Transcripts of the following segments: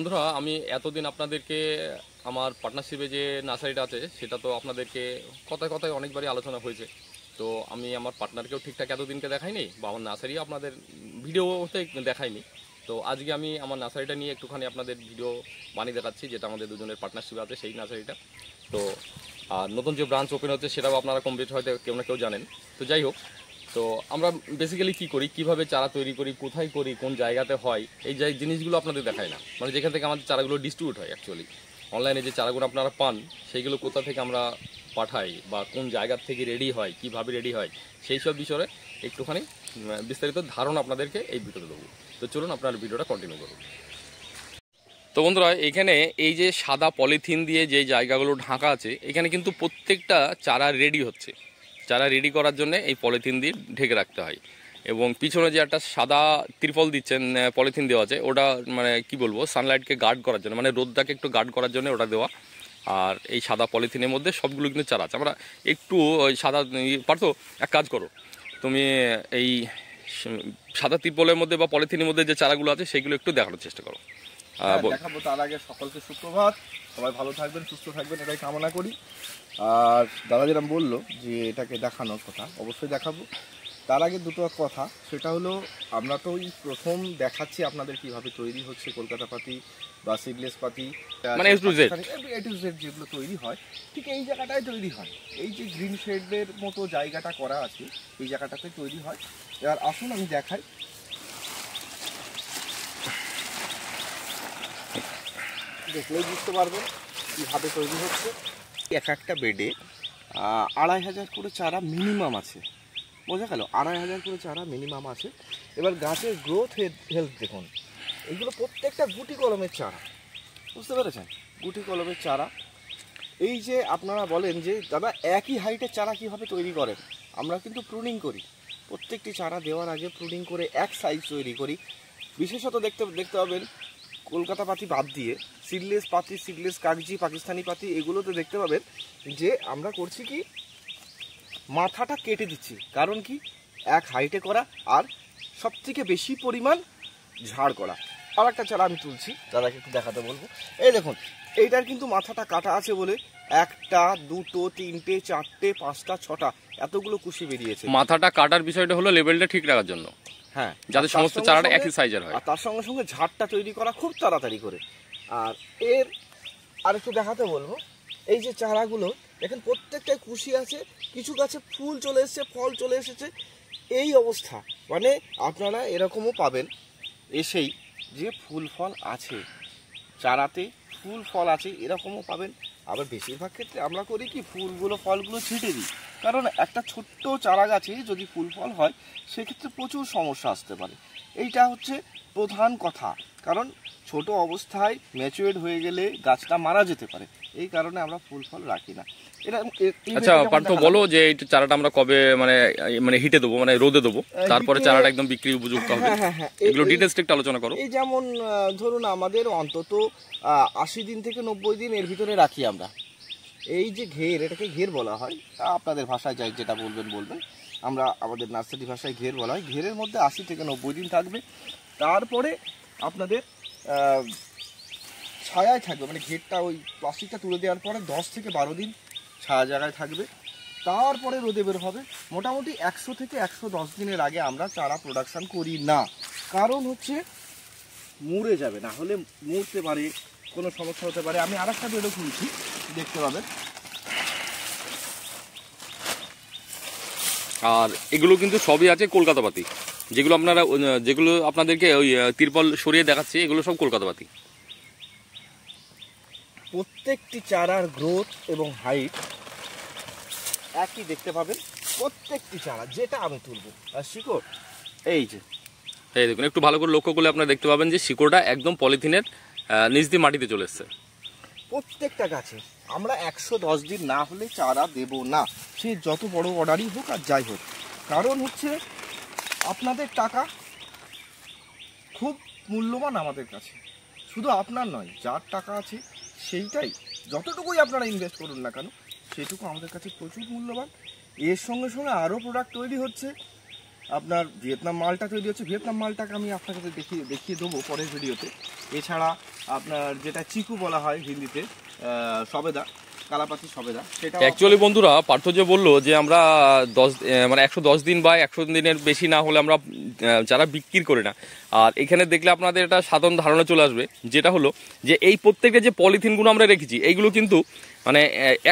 বন্ধুরা, আমি এতদিন আপনাদেরকে আমার পার্টনারশিপে যে নার্সারিটা আছে সেটা তো আপনাদেরকে কথায় কথায় অনেকবারই আলোচনা হয়েছে। তো আমি আমার পার্টনারকেও ঠিকঠাক এতদিনকে দেখাইনি, বা আমার নার্সারিও আপনাদের ভিডিওতে দেখাইনি। তো আজকে আমি আমার নার্সারিটা নিয়ে একটুখানি আপনাদের ভিডিও বানিয়ে দেখাচ্ছি, যেটা আমাদের দুজনের পার্টনারশিপে আছে সেই নার্সারিটা। তো আর নতুন যে ব্রাঞ্চ ওপেন হচ্ছে সেটাও আপনারা কমপ্লিট হয়তো কেউ না কেউ জানেন। তো যাই হোক, তো আমরা বেসিক্যালি কী করি, কীভাবে চারা তৈরি করি, কোথায় করি, কোন জায়গাতে হয়, এই যে জিনিসগুলো আপনাদের দেখায় না। মানে যেখান থেকে আমাদের চারাগুলো ডিস্ট্রিবিউট হয়, অ্যাকচুয়ালি অনলাইনে যে চারাগুলো আপনারা পান সেইগুলো কোথা থেকে আমরা পাঠাই, বা কোন জায়গার থেকে রেডি হয়, কীভাবে রেডি হয়, সেই সব বিষয়ে একটুখানি বিস্তারিত ধারণা আপনাদেরকে এই ভিডিওতে দেবো। তো চলুন আপনার ভিডিওটা কন্টিনিউ করুন। তো বন্ধুরা, এখানে এই যে সাদা পলিথিন দিয়ে যে জায়গাগুলো ঢাকা আছে, এখানে কিন্তু প্রত্যেকটা চারা রেডি হচ্ছে। চারা রেডি করার জন্য এই পলিথিন দিয়ে ঢেকে রাখতে হয়। এবং পিছনে যে একটা সাদা ত্রিপল দিচ্ছেন, পলিথিন দেওয়া আছে, ওটা মানে কি বলবো, সানলাইটকে গার্ড করার জন্য, মানে রোদটাকে একটু গার্ড করার জন্য ওটা দেওয়া। আর এই সাদা পলিথিনের মধ্যে সবগুলো কিন্তু চারা আছে। আমরা একটু ওই সাদা পারতো, এক কাজ করো, তুমি এই সাদা ত্রিপলের মধ্যে বা পলিথিনের মধ্যে যে চারাগুলো আছে সেগুলো একটু দেখানোর চেষ্টা করো। দেখাবো। তার আগে সকলকে সুপ্রভাত, সবাই ভালো থাকবেন, সুস্থ থাকবেন, এটাই কামনা করি। আর দাদা যেরকম বললো যে এটাকে দেখানোর কথা, অবশ্যই দেখাবো। তার আগে দুটো কথা, সেটা হলো আমরা তো এই প্রথম দেখাচ্ছি আপনাদের কিভাবে তৈরি হচ্ছে কলকাতা পাতি বা সিডলেস পাতি, মানে এ টু জেড যেগুলো তৈরি হয়, ঠিক এই জায়গাটায় তৈরি হয়। এই যে গ্রিন শেডের মতো জায়গাটা করা আছে, এই জায়গাটাতে তৈরি হয়। এবার আসুন আমি দেখাই। দেখলেই বুঝতে পারবেন কীভাবে তৈরি হচ্ছে। এক একটা বেডে 2500 করে চারা মিনিমাম আছে, বোঝা গেল? 2500 করে চারা মিনিমাম আছে। এবার গাছের গ্রোথ হেলথ দেখুন, এগুলো প্রত্যেকটা গুটি কলমের চারা, বুঝতে পেরেছেন? গুটি কলমের চারা। এই যে আপনারা বলেন যে দাদা একই হাইটের চারা কীভাবে তৈরি করেন, আমরা কিন্তু প্রুনিং করি। প্রত্যেকটি চারা দেওয়ার আগে প্রুনিং করে এক সাইজ তৈরি করি। বিশেষত দেখতে পাবেন কলকাতা পাতি বাদ দিয়ে সিডলেস পাতি, সিডলেস কাগজি, পাকিস্তানি পাতি, এগুলোতে দেখতে পাবেন যে আমরা করছি কি, মাথাটা কেটে দিচ্ছি। কারণ কি, এক হাইটে করা আর সবথেকে বেশি পরিমাণ ঝাড় করা। আর একটা চারা আমি তুলছি, দাদাকে একটু দেখাতে বলবো। এই দেখুন, এইটার কিন্তু মাথাটা কাটা আছে বলে একটা, দুটো, তিনটে, চারটে, পাঁচটা, ছটা, এতগুলো কুশি বেরিয়েছে। মাথাটা কাটার বিষয়টা হলো লেভেলটা ঠিক রাখার জন্য, হ্যাঁ, যাতে সমস্ত চারাটা একই সাইজের হয়। আর তার সঙ্গে সঙ্গে ঝাড়টা তৈরি করা খুব তাড়াতাড়ি করে। আর এর আর একটু দেখাতে বলবো, এই যে চারাগুলো দেখেন প্রত্যেকটাই কুশি আছে, কিছু গাছে ফুল চলে এসেছে, ফল চলে এসেছে। এই অবস্থা, মানে আপনারা এরকমও পাবেন এসেই যে ফুল ফল আছে, চারাতে ফুল ফল আছে, এরকমও পাবেন। আবার বেশিরভাগ ক্ষেত্রে আমরা করি কি, ফুলগুলো ফলগুলো ছিটে দিই। কারণ একটা ছোট্ট চারা গাছে যদি ফুল ফল হয় সেক্ষেত্রে প্রচুর সমস্যা আসতে পারে। এইটা হচ্ছে প্রধান কথা। কারণ ছোট অবস্থায় ম্যাচুরেট হয়ে গেলে গাছটা মারা যেতে পারে, এই কারণে আমরা ফুল ফল রাখি না। আচ্ছা পার্থ, বলো যে এই চারাটা আমরা কবে মানে মানে হিটে দেবো, মানে রোদে দেবো, তারপরে চারাটা একদম বিক্রি উপযুক্ত হবে? এগুলো ডিটেইলস একটু আলোচনা করো। এই যেমন ধরুন আমাদের অন্তত 80 দিন থেকে 90 দিন এর ভিতরে রাখি আমরা। এই যে ঘের, এটাকে ঘের বলা হয়, আপনাদের ভাষায় যাই যেটা বলবেন, আমরা আমাদের নার্সারি ভাষায় ঘের বলা হয়। ঘেরের মধ্যে 80 থেকে 90 দিন থাকবে। তারপরে আপনাদের ছায়ায় থাকবে, মানে ঘেরটা ওই প্লাস্টিকটা তুলে দেওয়ার পরে 10 থেকে 12 দিন ছায়া জায়গায় থাকবে। তারপরে রোদে বের হবে। মোটামুটি 100 থেকে 110 দিনের আগে আমরা চারা প্রোডাকশান করি না। কারণ হচ্ছে মুড়ে যাবে, না হলে মুড়তে পারে, কোনো সমস্যা হতে পারে। আমি আরেকটা বেডও খুলছি, দেখতে পাবেন। আর এগুলো কিন্তু সবই আছে কলকাতা পাতি, যেগুলো আপনাদেরকে ওই তিরপল সরিয়ে দেখাচ্ছি, এগুলো সব কলকাতা পাতি। প্রত্যেকটি চারার গ্রোথ এবং হাইট একই দেখতে পাবেন, প্রত্যেকটি চারা যেটা আমি তুলব। আর শিকড় এই যে, এই দেখুন, একটু ভালো করে লক্ষ্য করলে আপনারা দেখতে পাবেন যে শিকড়টা একদম পলিথিনের নিচ দিয়ে মাটিতে চলে এসছে। প্রত্যেকটা গাছে আমরা 110 দিন না হলে চারা দেব না, সে যত বড় অর্ডারই হোক আর যাই হোক। কারণ হচ্ছে আপনাদের টাকা খুব মূল্যবান আমাদের কাছে, শুধু আপনার নয়, যার টাকা আছে সেইটাই, যতটুকুই আপনারা ইনভেস্ট করুন না কেন, সেটুকু আমাদের কাছে প্রচুর মূল্যবান। এর সঙ্গে সঙ্গে আরও প্রোডাক্ট তৈরি হচ্ছে। আপনার ভিয়েতনাম মালটা তৈরি হচ্ছে। ভিয়েতনাম মালটাকে আমি আপনাকে দেখিয়ে দেবো পরের ভিডিওতে। এছাড়া আপনার যেটা চিকু বলা হয় হিন্দিতে, সবেদা, কালাপাতি সবেদা, সেটা অ্যাকচুয়ালি বন্ধুরা পার্থ যে বললো যে আমরা 110 দিন বা 100 দিনের বেশি না হলে আমরা যারা বিক্রি করি না। আর এখানে দেখলে আপনাদের একটা সাধারণ ধারণা চলে আসবে, যেটা হলো যে এই প্রত্যেকটা যে পলিথিনগুলো আমরা রেখেছি এইগুলো কিন্তু মানে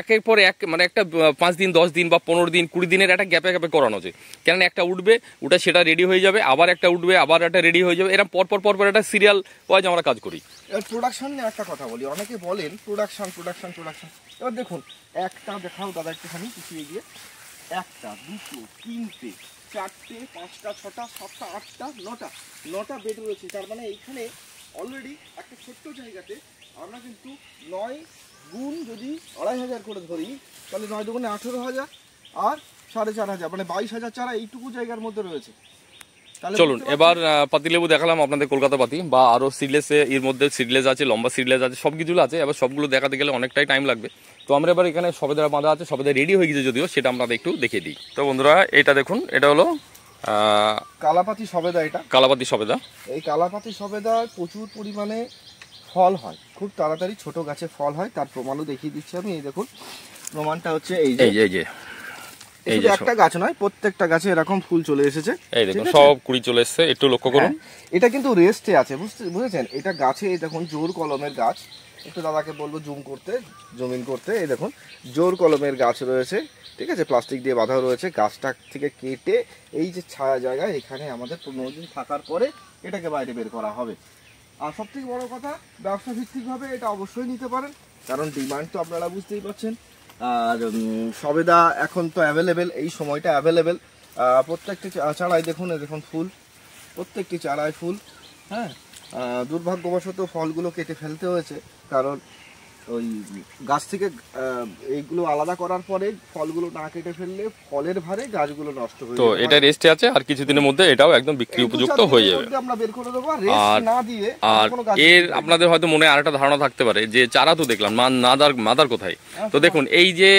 একের পর এক, মানে একটা 5 দিন 10 দিন বা 15 দিন 20 দিনের একটা গ্যাপে গ্যাপে করানো আছে। কেননা একটা উঠবে, ওটা সেটা রেডি হয়ে যাবে, আবার একটা উঠবে, আবার একটা রেডি হয়ে যাবে, এরকম পর একটা সিরিয়াল ওয়াইজ আমরা কাজ করি। এবার প্রোডাকশন নিয়ে একটা কথা বলি, অনেকে বলেন প্রোডাকশন। এবার দেখুন, একটা দেখাও দাদা একটুখানি পিছিয়ে গিয়ে, 1টা 2টো 3টে 4টে 5টা 6টা 7টা 8টা 9টা বেড রয়েছে। তার মানে এইখানে অলরেডি একটা ছোট্ট জায়গাতে আমরা কিন্তু 9 গুণ যদি 2500 করে ধরি, তাহলে 9 দুগুণে 18,000 আর 4,500, মানে 22,000 চারা এইটুকু জায়গার মধ্যে রয়েছে। চলুন এবার পাতিলেবু দেখালাম আপনাদের, কলকাতা পাতি বা আরো সিডলেসে, এর মধ্যে সিডলেস আছে, লম্বা সিডলেস আছে, সবকিছু আছে। এবার সবগুলো দেখাতে গেলে অনেকটাই টাইম লাগবে। তো আমরা এবার এখানে সবেদা বাঁধা আছে, সবেদা রেডি হয়ে গেছে যদিও, সেটা আমরা একটু দেখিয়ে দিই। তো বন্ধুরা এটা দেখুন, এটা হলো কালাপাতি সবেদা। এটা কালাপাতি সবেদা। এই কালাপাতি সবেদার প্রচুর পরিমাণে ফল হয়, খুব তাড়াতাড়ি ছোট গাছে ফল হয়। তার প্রমাণও দেখিয়ে দিচ্ছি আমি। এই দেখুন, প্রমাণটা হচ্ছে এই যে এই যে একটা গাছ নয়, প্রত্যেকটা গাছে এরকম ফুল চলে এসেছে। এই দেখুন সব কুড়ি চলে এসেছে, একটু লক্ষ্য করুন। এটা কিন্তু রেস্টে আছে, বুঝেছেন? এটা গাছে দেখুন জোর কলমের গাছ। একটু দাদাকে বলবো জুম ইন করতে। এই দেখুন জোর কলমের গাছ রয়েছে, ঠিক আছে, প্লাস্টিক দিয়ে বাঁধা রয়েছে। গাছটা থেকে কেটে এই যে ছায়া জায়গায় এখানে আমাদের 15 দিন থাকার পরে এটাকে বাইরে বের করা হবে। আর সবথেকে বড় কথা, ব্যবসা ভিত্তিকভাবে এটা অবশ্যই নিতে পারেন, কারণ ডিমান্ড তো আপনারা বুঝতেই পারছেন। আর সবেদা এখন তো অ্যাভেলেবেল, এই সময়টা অ্যাভেলেবেল। প্রত্যেকটি চারায় দেখুন ফুল, প্রত্যেকটি চারায় ফুল। হ্যাঁ, দুর্ভাগ্যবশত ফলগুলো কেটে ফেলতে হয়েছে, কারণ ওই গাছ থেকে এইগুলো আলাদা করার পরে ফলগুলো না কেটে ফেললে ফলের ভারে গাছগুলো নষ্ট হয়ে যাবে। তো এটা রেস্টে আছে, আর কিছুদিনের মধ্যে এটাও একদম বিক্রি উপযুক্ত হয়ে যাবে। আমরা বের করে দেবো, রেস্ট না দিয়ে। আর এর আপনাদের হয়তো মনে আরেকটা ধারণা থাকতে পারে যে চারা তো দেখলাম, মাদার কোথায়? তো দেখুন এই যে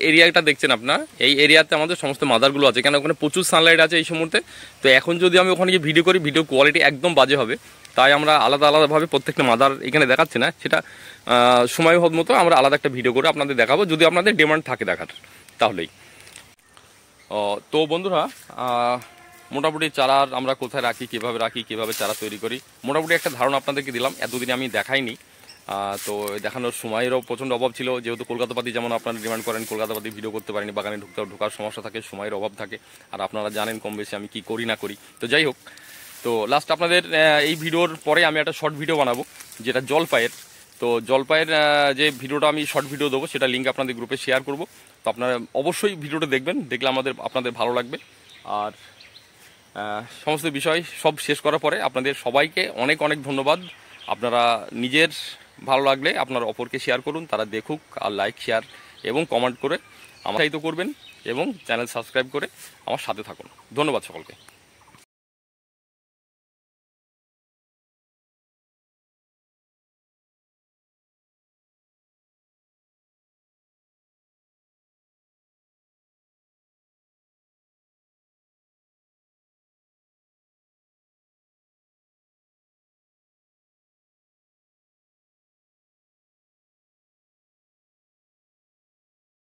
এরিয়াটা দেখছেন আপনার, এই এরিয়াতে আমাদের সমস্ত মাদারগুলো আছে, কেন ওখানে প্রচুর সানলাইট আছে এই মুহূর্তে। তো এখন যদি আমি ওখানে গিয়ে ভিডিও করি, ভিডিও কোয়ালিটি একদম বাজে হবে। তাই আমরা আলাদাভাবে প্রত্যেকটা মাদার এখানে দেখাচ্ছি না, সেটা সময় মতো আমরা আলাদা একটা ভিডিও করে আপনাদের দেখাবো, যদি আপনাদের ডিমান্ড থাকে দেখার তাহলেই। তো বন্ধুরা মোটামুটি চারার আমরা কোথায় রাখি, কীভাবে চারা তৈরি করি, মোটামুটি একটা ধারণা আপনাদেরকে দিলাম। এতদিনে আমি দেখাইনি, তো দেখানোর সময়েরও প্রচণ্ড অভাব ছিল, যেহেতু কলকাতাপাতি যেমন আপনারা ডিমান্ড করেন, কলকাতাপাতি ভিডিও করতে পারিনি, বাগানে ঢোকার সমস্যা থাকে, সময়ের অভাব থাকে। আর আপনারা জানেন কম বেশি আমি কি করি না করি। তো যাই হোক, তো লাস্ট আপনাদের এই ভিডিওর পরে আমি একটা শর্ট ভিডিও বানাবো, যেটা জলপাইয়ের। তো জলপাইয়ের যে ভিডিওটা আমি শর্ট ভিডিও দেবো, সেটা লিঙ্ক আপনাদের গ্রুপে শেয়ার করব। তো আপনারা অবশ্যই ভিডিওটা দেখবেন, দেখলে আপনাদের ভালো লাগবে। আর সমস্ত বিষয় সব শেষ করার পরে আপনাদের সবাইকে অনেক ধন্যবাদ। আপনারা নিজের ভালো লাগলে আপনারা অপরকে শেয়ার করুন, তারা দেখুক, আর লাইক শেয়ার এবং কমেন্ট করে আমার উৎসাহিত করবেন, এবং চ্যানেল সাবস্ক্রাইব করে আমার সাথে থাকুন। ধন্যবাদ সকলকে।